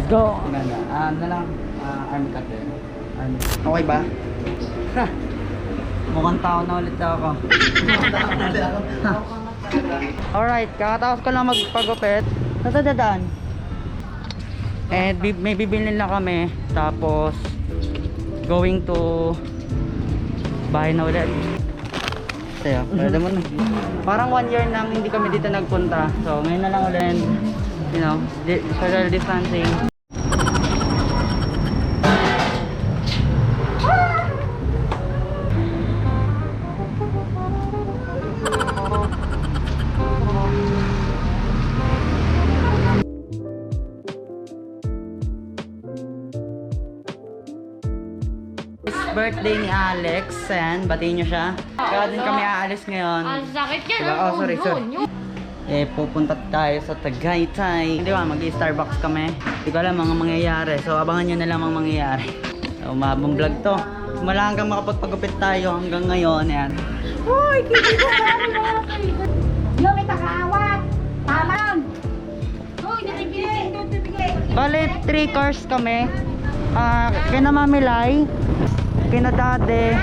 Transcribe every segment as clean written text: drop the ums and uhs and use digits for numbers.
go. Ganda. Ano lang, army cut din. Okay ba? Mukhang tao na ulit ako. Alright, kakatapos ko lang magpagupit. Saan sa dadaan? And may bibilin lang kami. Tapos going to bahay na ulit. Kaya, pwede mo na. Parang 1 year nang hindi kami dito nagpunta. So ngayon na lang ulit. You know, social distancing. Birthday ni Alex, and batiin nyo siya. Kaya din kami aalis ngayon. Ang sakit yan. Diba? Oh, sorry. Pupunta tayo sa Tagaytay. Di ba, mag-Starbucks kami. Hindi ko alam mga mangyayari. So, abangan nyo na lang mga mangyayari. So, mahabang vlog to. Wala hanggang makapagpagupit tayo hanggang ngayon. Yan. Uy, kikita ka mga kaibigan. Yo, may takawat. Tama lang. Uy, natibigay. Bale, 3 cars kami. Kina Mamilay, kina Dade.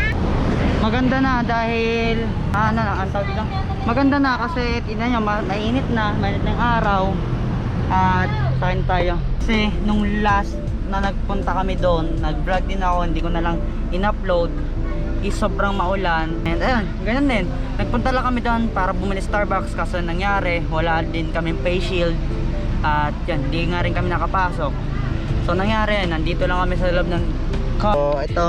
Maganda na dahil ang tawag dito? Maganda na kasi tingnan nyo, mainit na yung araw. At sakin tayo. Kasi nung last na nagpunta kami doon, nag-vlog din ako, hindi ko na lang in-upload. Sobrang maulan. And ayun, ganyan din. Nagpunta lang kami doon para bumili Starbucks kasi nangyari, wala din kami face shield. At yan, hindi nga rin kami nakapasok. So nangyari, nandito lang kami sa loob ng car. So ito,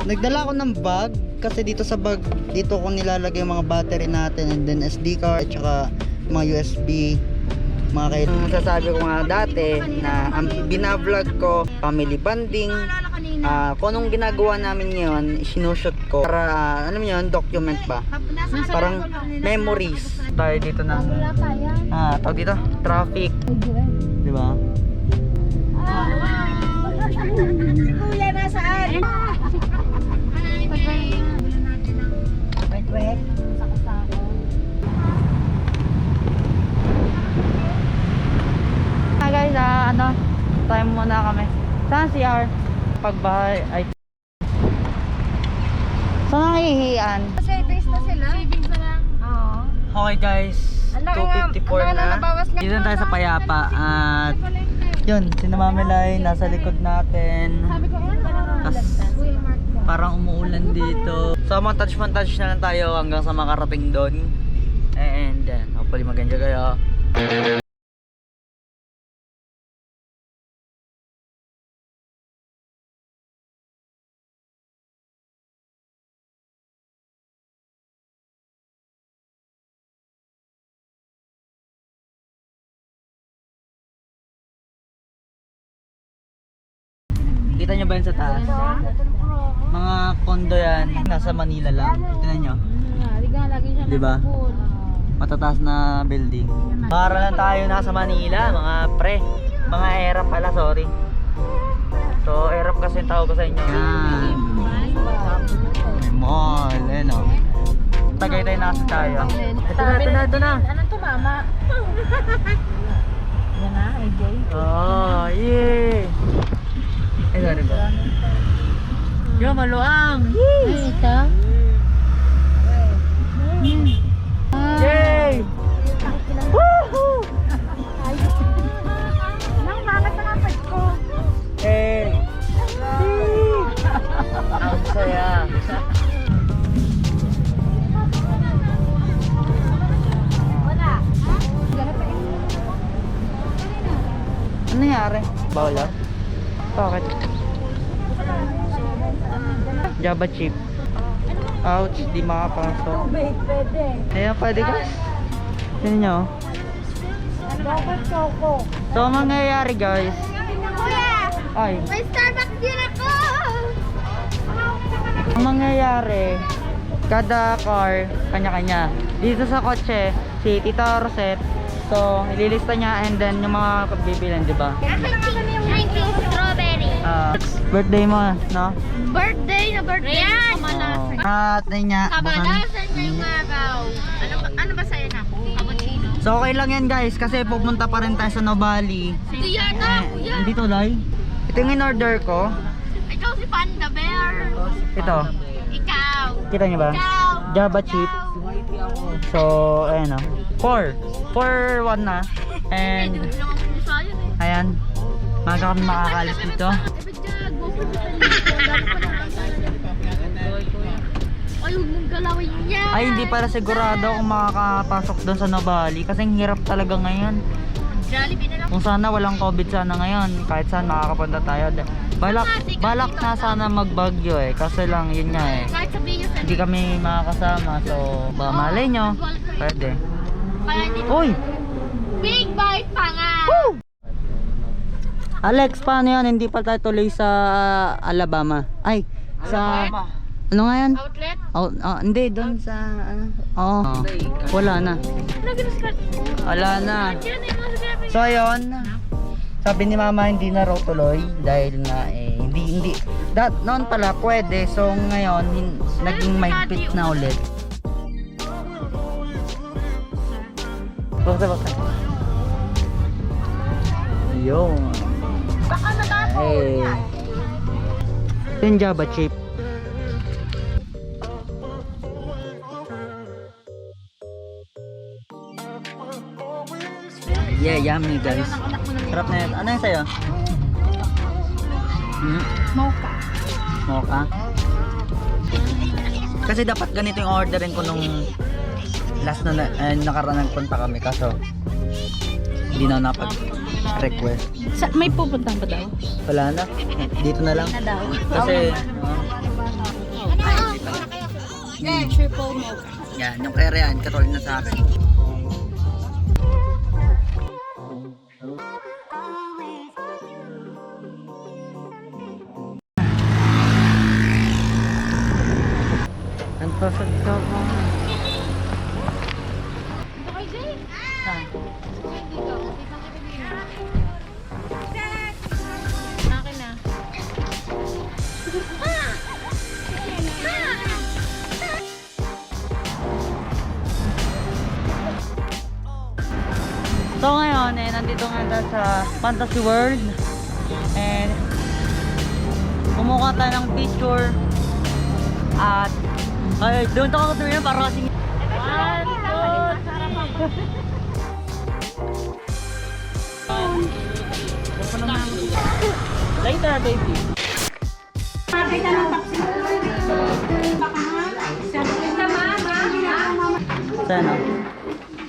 nagdala ako ng bag kasi dito sa bag, dito ko nilalagay yung mga battery natin and then SD card at saka mga USB. Mga kailangan. Sasabi ko nga dati na ang binablog ko, family bonding. Kung anong ginagawa namin ngayon, sinushoot ko para, alam niyo yun, document ba? Parang memories. Tayo dito na, tawag dito, traffic. Diba? Si Kuya nasaan? Wait. Sako-sako. Guys, time muna kami. Saan CR? Pagbahay ay. Saan ang hihian? Savings na sila. Savings na lang. Oo. Okay guys, 2:54 na. Dito na tayo sa Payapa at yun, si Mamilay nasa likod natin. Tas, parang umuulan dito. So montage na lang tayo hanggang sa makarating doon. And hopefully mag-enjoy kayo. Kita nyo ba yun sa taas? Mga kondo yan. Nasa Manila lang. Tignan nyo. Diba? Matataas na building. Para lang tayo nasa Manila, mga pre. Mga erap pala, sorry. So, erap kasi yung tawag ko sa inyo. Yan. May mall. Ayan o. Tagaytay nasa tayo. Ito na. Anong tumama? Yan na, AJ. Oh, yeah. Eh, sorry ba? Yo, maluang! Ay, ito? Yay! Woohoo! Nang bangat na kapag ko. Eh! Ang saya! Wala. Ano nangyari? Bawal lang? Bakit? Java chip. Ouch, di makapasok. Pwede. Ayan, pwede guys. Tignan nyo. Dapat choco. So, ang mangyayari guys. Kuya! Ay, May Starbucks din ako! ang mangyayari, kada car, kanya-kanya. Dito sa kotse, si Tita Rosette. So, ililista niya and then yung mga bibilan, di ba? Thank you, strawberry. Birthday mo, no? Birthday na birthday. Ayan! At na niya, Kabalasan na yung araw. Ano ba sa'yo na? Cappuccino? So okay lang yan guys kasi pupunta pa rin tayo sa Nubali. Si Yana, kuya. Hindi to Lai. Ito yung in-order ko. Ikaw si Panda Bear. Ito. Ikaw. Kita niyo ba? Ikaw. Java chip. So ayan o. 4 for 1 na. And Hindi naman kami sayang eh. ayan. Maga kami makakalis dito. Ay, huwag mong galawin yan. Ay hindi pala sigurado kung makakapasok doon sa Nubali kasi ang hirap talaga ngayon. Jollibee na lang. Kung sana walang COVID sana ngayon, kahit saan makakapunta tayo. Balak na sana magbagyo eh, kasi lang yun nga eh. Kahit sabihin yun Hindi kami makakasama, so baka malay nyo, pwede. Kaya hindi. Uy! Big bite pa nga. Alex, paano yan? Hindi pa tayo tuloy sa Alabama. Ay, sa... Ano nga yan? Outlet? Hindi, doon sa... ano? Wala na. Wala na. So ayun, sabi ni mama hindi na raw tuloy dahil nga eh hindi noon pala pwede, so ngayon naging mahigpit na ulit. Bakit? Yun. Baka natapos. Yung Java chip. Yeah, yummy guys. Sarap na yan. Ano yung sa'yo? Mocha. Mocha? Kasi dapat ganito yung orderin ko nung last na nakaraan nagpunta kami kaso hindi na napag-request. May pupuntahan ba daw? Wala na. Dito na lang. Kasi Triple mocha. yan, yung kay Ryan, katulad na sa akin. Ang pasagta ko. Okay, Jay. Saan? Akin na. So ngayon, nandito nga tayo sa Fantasy World. And kumuha tayo ng picture. At ay, doon ako tumingin para kasing later baby. Sana.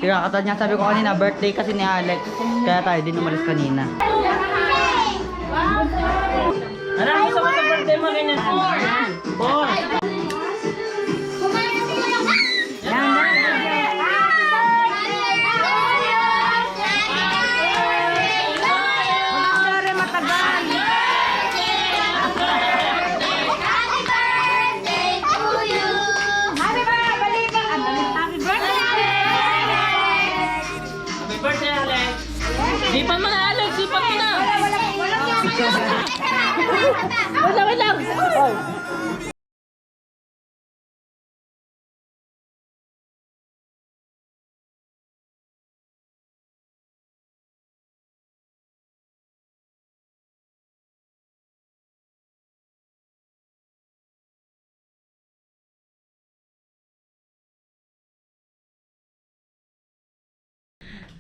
Kinakata niya, sabi ko kanina birthday kasi ni Alex. Kaya tayo din umalis kanina. Ano gusto mo sa birthday mo ganyan? Boy. Sipan mo na, Alex! Sipan mo na! Wait lang!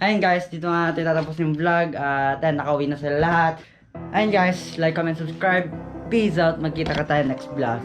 Ayun guys, dito na natin tatapos yung vlog at nakauwi na sila lahat. Ayun guys, like, comment, subscribe. Peace out. Magkita ka tayo next vlog.